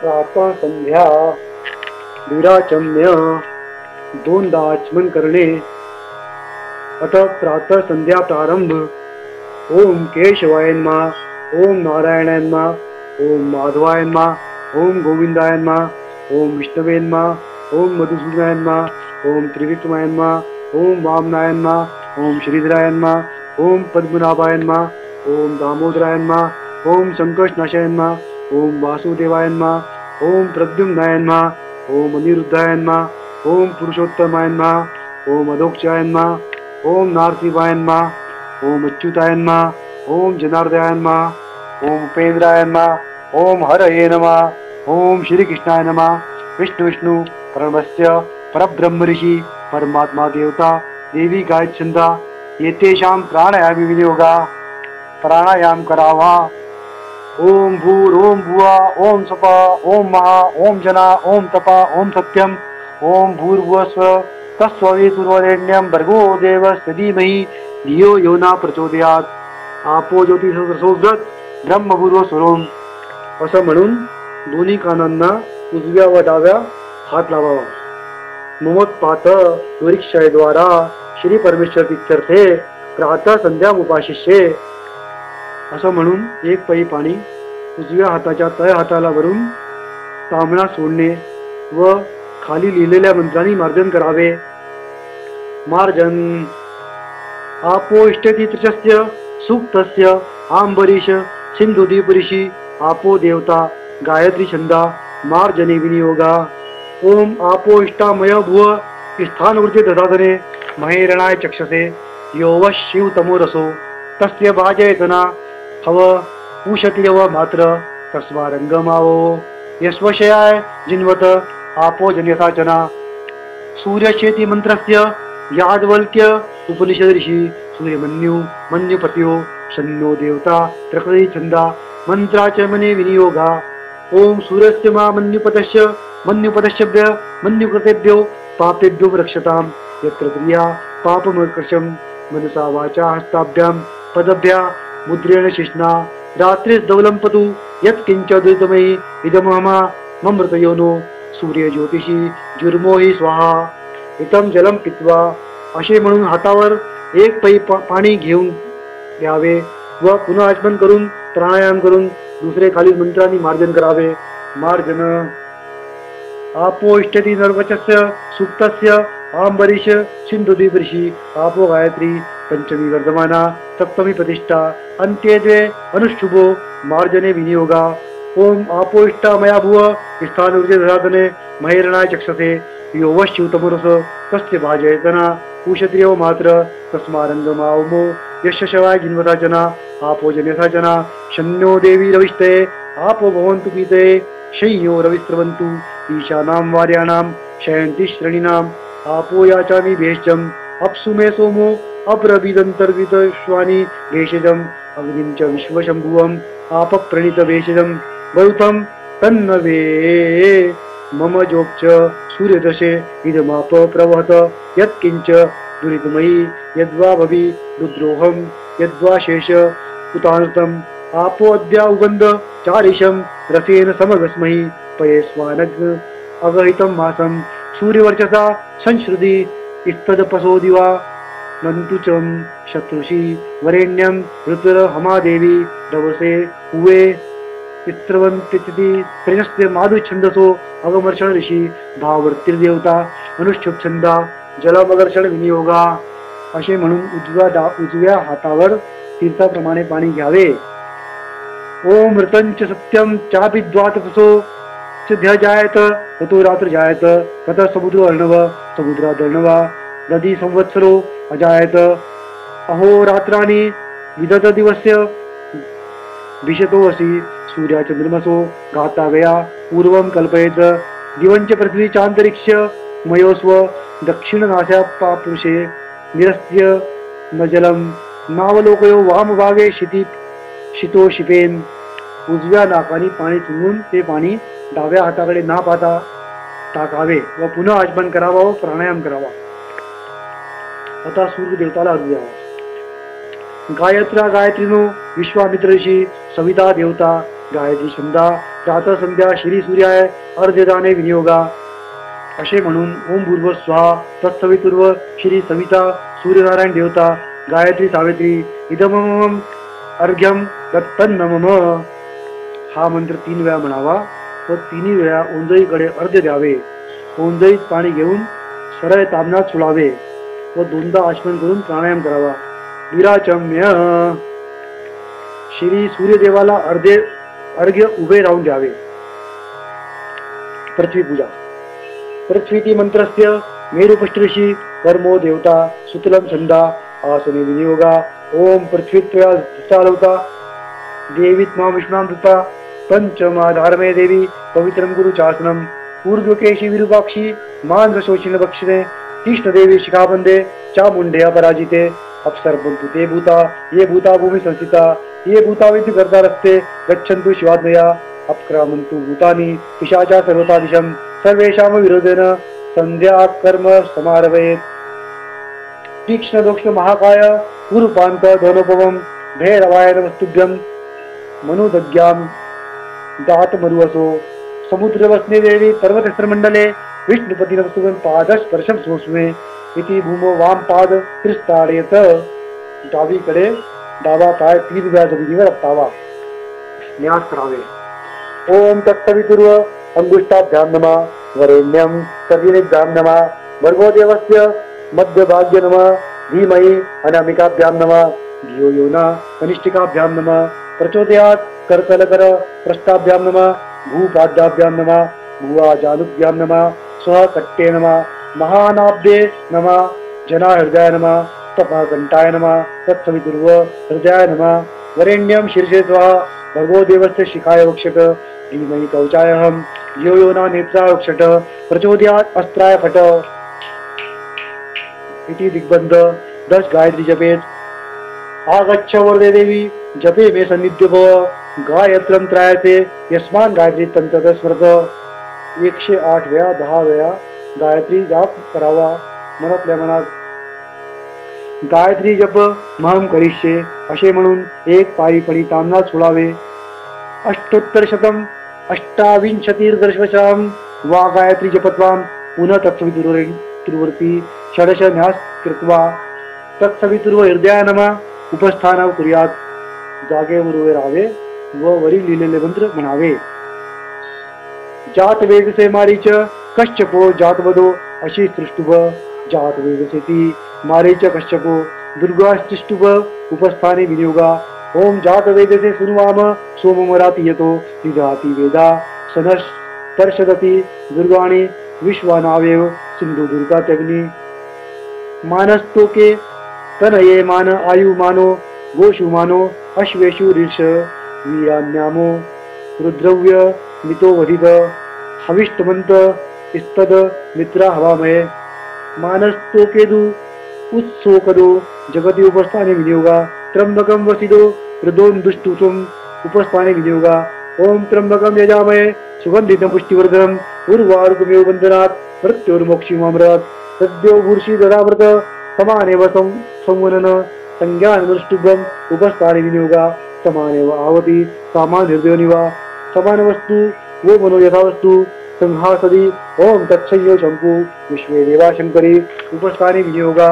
प्रातः संध्या विराचम्य दोनदा आचमन करणे. अथ प्रातः संध्या प्रारंभ. ओम केशवाय नमः, ओम नारायणाय नमः, ओम माधवाय नमः, ओम गोविंदाय नमः, ओम विष्णवे नमः, ओम मधुसूदनाय नमः, ओम त्रिविक्रमाय नमः, ओम वामनाय नमः, ओम श्रीधराय नमः, ओम पद्मनाभाय नमः, ओम दामोदराय नमः, ओम संकर्षनाशाय नमः, ओम वासुदेवाय नमः, ओम प्रद्युम्नाय नमः, ओम अनिरुद्धाय नमः, ओम पुरुषोत्तमाय नमः, ओम अधोक्षाय नमः, ओम नारसिंहाय नमः, ओम अच्युताय नमः, ओम जनार्दनाय नमः, ओम उपेंद्राय नमः, ओम हरये नमः, ओम श्रीकृष्णाय नमः. विष्णु परमस्य परब्रह्म ऋषी परमात्मा देवता देवी गायत्री छंदा येतेषां प्राणायाम विनियोगा. प्राणायाम करावा. ओम भूर ओम भुवा ओम सपा ओम महा ओम जना ओम तपा ओम सत्यम ओम भूर्भुवस्व तत्सवितुर्वरेण्यं भर्गो देवस्य धीमहि धियो यो न प्रचोदयात. आपो ज्योतिषसोदृत ब्रह्मभूर्वस्वरोम. असं म्हणून दोन्ही कानांना उजव्या व डाव्या हात लावावा. ममोत्पात द्वारा श्री परमेश्वर तीर्थर्थे प्रातः संध्या उपाशिष्ये. असं म्हणून एक पै पाणी उजव्या हाताच्या तळ हाताला वरून तांबणा सोडणे व खाली लिहिलेल्या मंत्रांनी मार्जन करावे. मार्जन. आपो इष्टतीर्थस्य सूक्तस्य आंबरीश सिंधुदीपऋषी आपो देवता गायत्री छंदा मार्जने विनियोगा. ओम आपो इष्टामय भुव स्थानवृत्ती दधातने महेरणाय चक्षसे यो व शिव तमोरसो तस्य भाजयतना हव उशतिरव मात्र तस्मा रंगमावो. यस्वशयाय जिन्वत आपो जन्यसाचना. सूर्यचेति मंत्रस्य यादवल्क्य उपनिषद ऋषी सूर्यमन्यु मन्युपत्यो शन्नो देवता प्रकृती छंदा मंत्राचमने विनियोगा. ओम सूर्यस्य मा मन्युपतश्य मन्युकृतेभ्यो पापेभ्यो रक्षतां. यत्र क्रिया पापमकर्षं मनसा वाचा हस्ताभ्यां पदभ्या मुद्रेण शिष्णा. रात्रिर्दौलंपतु यत्किंच दुरितमयि इदमहमा ममृतयोनो सूर्य ज्योतिषी जुर्मोहि स्वाहा. इतम जलम पित्वा. असे म्हणून हातावर एक पै पाणी घेऊन घ्यावे व पुन्हा आचमन करून प्राणायाम करून दुसरे खालील मंत्रांनी मार्जन करावे. मार्जन. आपो इष्टती नर्वचस्य सूक्तस्य आंबरीश सिंधुदीप ऋषी आपो गायत्री पंचमी वर्धमाना सप्तमी प्रतिष्ठा अंत्ये द्वे अनुष्ठुभो मार्जने विनियोगा. ओम आपो इष्टा मया भुव स्थानूर्जे दधातने महेरणाय चक्षसे यो व शिवतमरस तस्य भाजयतना उशत्रियो मात्र तस्मारंगमावमो. यशशवाय जिन्वताचना आपो जन्यसाचना शन्यो देवी रविष्टे आपो भवन्तु पीते शय्यो रविस्रवन्तु ईशानां वार्याणां शयन्ति श्रेणीनाम्. आपो याचामि भेषजम् अप्सु मे सोमो अब्रवीदन्तर्वितश्वानि भेषजम् अग्निं च विश्वशम्भुवम् आपप्रणीत भेषजम् वरुतं तन्नवे मम जोक्च सूर्यदशे इदमाप प्रवहत यत्किंच दुरितमयि यद्वा भवि रुद्रोहं यद्वा शेष उतानृतम्. आपो अद्या उगन्ध चारिशं रसेन समगस्महि पये स्वानग् अगहितं मासं सूर्यवर्चसा संश्रुति इस्तदपसो दिवा नन्तुचं शत्रुषि वरेण्यं ऋतुर्हमादेवी दवसे उवे चित्रवन्तिति त्रयस्य माधुच्छन्दसो अगमर्षण ऋषी भाववृत्तिर्देवता अनुष्ठुप छंदा जलमगर्षण विनियोगा. असे म्हणून उजव्या हातावर तीर्थाप्रमाणे पाणी घ्यावे. ओम ऋतंच सत्यम चापि द्वातपसो सिद्ध्य जायत ततो रात्र जायत तत समुद्रो अर्णव समुद्रादर्णवा नदी संवत्सरो अजायत. अहो रात्राणि विदत दिवस्य विशतो असि सूर्याचंद्रमसो घातावया पूर्वं कल्पयेत. दिवंच पृथ्वी चांतरिक्ष मयोस्व दक्षिणनाशा पापुषे निरस्य न जलम नावलोकयो वामभागे शितो शिपेन. उजव्या नाकाने पाणी चुंबून ते पाणी डाव्या हाताकडे ना पाहता टाकावे व पुन्हा आचमन करावा व प्राणायाम करावा. आता सूर्य देवताला अर्घ्य द्यावा. गायत्रा गायत्रीनो विश्वामित्र ऋषी सविता देवता गायत्री छंदा प्रातः संध्या श्री सूर्याय अर्ध्यदाने विनियोगा. असे म्हणून ओम भूर्भुव स्वाहा तत्सवितुर्व श्री सविता सूर्यनारायण देवता गायत्री सावित्री इदमम अर्घ्यम दत्तन्नमम हा मंत्र 3 वेळा म्हणावा व 3 वेळा ओंजळीकडे अर्ध्य द्यावे. ओंजळीत पाणी घेऊन सरळ तामनात सोडावे व 2दा आचमन करून प्राणायाम करावा. विराचम्य श्री सूर्यदेवाला अर्घ्य उभे राहून द्यावे. पृथ्वी पूजा. पृथ्वीती मंत्रस्य मेरुपष्टऋषी कर्मो देवता सुतलम छंदा आसने विनियोगा. ओम पृथ्वीत्वया चालवता देवीत मा विष्णाम दत्ता पंचमा धारमे देवी पवित्रम गुरु चासनम ऊर्ध्वकेशी विरूपाक्षी मान शोषिण बक्षिणे तीक्ष्ण देवी शिखाबंदे चामुंडे अपराजिते अपसर्पन्तु ते भूता ये भूता भूमि संस्थिता ये भूता विद्यु करता रस्ते गच्छन्तु शिवात्मया अपक्रामन्तु भूतानि पिशाचा सर्वता दिशम सर्वेषां विरोधेन संध्या कर्म समारभेत. तीक्ष्ण दोक्ष महाकाय गुरुपांत धनोपमं भैरवाय नमस्तुभ्यं मनुदग्याम दात मरुवसो समुद्र वसने देवी पर्वतेश्वर मंडले विष्णुपती नमस्तुभ्यं पादस्पर्शम सोस्मे इति भूमो वाम पाद त्रिस्ताडेत. डावीकडे डावा पाय 3 वेळा जमिनीवर आपटावा. न्यास करावे. ओम तत्सवितुर्व अंगुष्ठाभ्याम नमः वरेण्यं सविनेभ्याम नमः भर्गो देवस्य मध्यभाग्य नमः धीमहि अनामिकाभ्याम नमः धियो यो न कनिष्ठिकाभ्याम नमः प्रचोदयात् करतलकर प्रस्थाभ्याम नमः भूपाद्याभ्याम नमः भुवाजानुभ्याम नमः स्वकट्टे नमः महानाब्दे नमः जना हृदयाय नमः तपाकंठाय नमः तत्सवितुर्व हृदयाय नमः वरेण्यं शीर्षे स्वाहा भर्गो देवस्य शिखाय वक्षक धीमहि कवचायहं धियो यो न नेत्राय वक्षट प्रचोदयात् अस्त्राय फट इति दिग्बंध 10 गायत्री जपेत. आगच्छ वरदे देवी जपे मे सन्निध्य भव गायत्रम त्रायते यस्मान गायत्री तंत्र स्मृत. 108 वेळा 10 वेळा गायत्री जाप करावा. मनातल्या मनात गायत्री जप महम करिष्ये असे म्हणून एक पायी पडी तामनात सोडावे. अष्टोत्तरशतम अष्टाविंशतिर्दशवशाम वा गायत्री जपत्वाम पुनः तत्सवितुर्वर्ती षडश न्यास कृत्वा तत्सवितुर्व हृदयाय नमः उपस्थानाव कुर्यात. जागेवर उभे राहावे व वरील लिहिलेले मंत्र म्हणावे. जात वेदसे मारीच कश्यपो जातवदो अशी सृष्टुभ जात वेदसेती मारीच कश्यपो दुर्गाष्टुभ उपस्थाने विनियोगा. ओम जात वेदसे सुनुवाम सोममराती येतो निधाती वेदा सनस्पर्शदती दुर्गाणी विश्वानावेव सिंधु दुर्गात्यग्नी मानस्तोके तनये मान आयु मानो गोषु मानो अश्वेषु ऋष वीरान्यामो रुद्रव्य मितो वधित हविष्टमंत इस्तद मित्रा हवामये मानस्तोकेदु उत्सोकदो जगति उपस्थाने विनियोगा. त्र्यंबकं वसिदो हृदोन दुष्टुसुम उपस्थाने विनियोगा. ओम त्र्यंबकं यजामहे सुगंधितं पुष्टिवर्धनम् उर्वारुकमेव बंधनात् मृत्योर्मोक्षिमामृतात् सद्यो भूर्षि ददाव्रत समानेव संवनन संज्ञानदृष्टुभ्यम् उपस्थाने विनियोगा. समानेव आवती सामान हृदयोनिवा समान वस्तु वो मनो यथावस्तु संहासदी. ओम तत्संयो शंकु विश्वे देवा शंकरी उपस्थाने विनियोगा.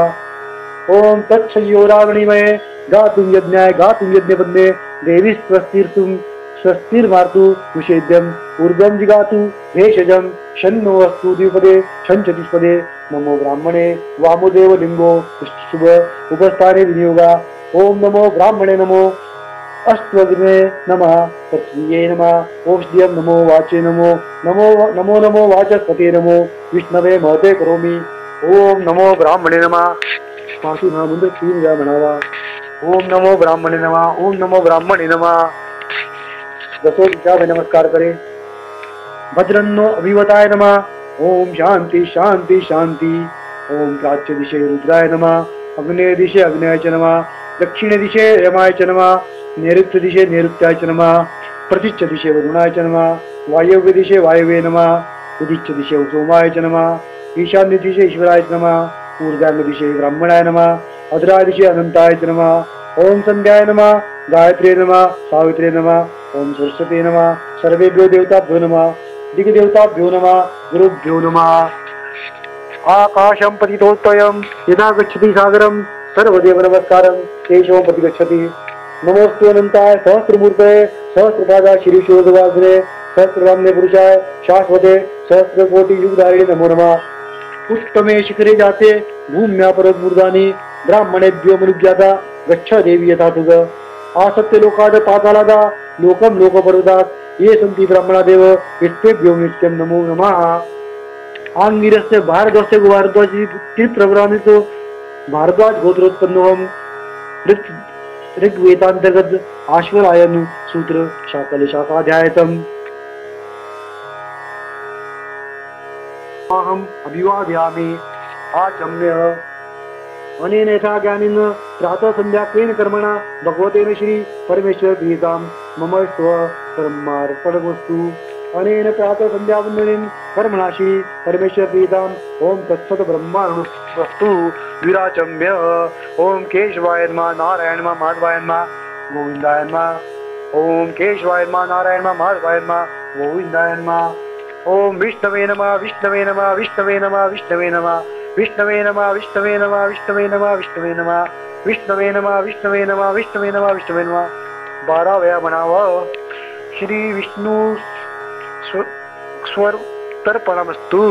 ओम तत्संयो रावणीमये गातुं यज्ञाय गातुं यज्ञपद्मे देवी स्वस्तिर्तुं स्वस्तिर्मार्तु विषेद्यम् ऊर्ध्वं जिगातु भेषजं शन्नो अस्तु द्विपदे शञ्चतुष्पदे. नमो ब्राह्मणे वामोदेव लिंगो शुभ उपस्थाने विनियोगा. ओम नमो ब्राह्मणे नमो अष्ट्वग्ने नमः पृथ्वीये नमः औषध्यं नमो वाचे नमो नमो नमो नमो वाचस्पते नमो विष्णवे महते करोमि. ओम नमो ब्राह्मणे नमः पासून हा मंत्र 3 वेळा म्हणावा. ओम नमो ब्राह्मणे नमः ओम नमो ब्राह्मणे नमः. दसो दिशावे नमस्कार करे. भद्रन्नो अभिवताय नमः. ओम शांति शांति शांति. ओम प्राच्य दिशे रुद्राय नमः. अग्नेय दिशे अग्नेयाय च नमः. दक्षिणे दिशे यमाय च नमः. नैऋत्य दिशे नैऋत्याय च नमः. प्रतिच्छ दिशे वरुणाय च नमः. वायव्य दिशे वायवे नमः. उदिच्छ दिशे सोमाय च नमः. ईशान्य दिशे ईश्वराय च नमः. ऊर्ध्वान्य दिशे ब्राह्मणाय नमः. अधराय दिशे अनंताय च नमः. ओम संध्याय नमः. गायत्रे नमः. सावित्रे नमः. ओम सरस्वती नमः सर्वेभ्यो देवताभ्यो नमः दिग्देवताभ्यो नमः गुरुभ्यो नमः आकाशं पतितोत्तयं यदा गच्छति सागरं सर्वदेव नमस्कारं केशवं पति गच्छति नमोस्तु अनंताय सहस्रमूर्तये सहस्रपादाय शिरीषोर्ध्ववासिने सहस्रनाम्ने पुरुषाय शाश्वते सहस्रकोटि युगधारिणे नमो नमः उत्तमे शिखरे जाते भूम्या पर्वतमूर्धानि ब्राह्मणेभ्यो मनुज्ञाता गच्छ देवी यथा तुग आसत्य लोकाद पातालादा लोकम लोकपर्वतात् ये सन्ति ब्राह्मणादेव इत्येभ्यो नित्यं नमो नमः आंगिरस्य भारद्वाजस्य भारद्वाज प्रवरामितो भारद्वाज गोत्रोत्पन्नोहम ऋग्वेदांतर्गत आश्वलायन सूत्र शाकल शाखाध्यायतम अहम अभिवादयामि आचम्य अनेन यथा ज्ञानेन प्रातः संध्याक्वेन कर्मणा भगवतेन श्री परमेश्वर प्रीतां मम स्व कर्मार्पणमस्तु अनेन प्रातः संध्यावंदनेन कर्मणा श्री परमेश्वर प्रीतां ओम तत्सत ब्रह्मार्पणमस्तु विराचम्य ओम केशवाय नमः नारायण नमः माधवाय नमः गोविंदाय नमः ओम केशवाय नमः नारायण नमः माधवाय नमः गोविंदाय नमः ओम विष्णवे नमः विष्णवे नमः विष्णवे नमः विष्णवे नमः विष्णवे नमः विष्णवे नमः विष्णवे नमः विष्णवे नमः विष्णवे नमः विष्णवे नमः विष्णवे नमः विष्णवे नमः 12 वेळा म्हणावं श्री विष्णू स्वर तर्पणमस्तु।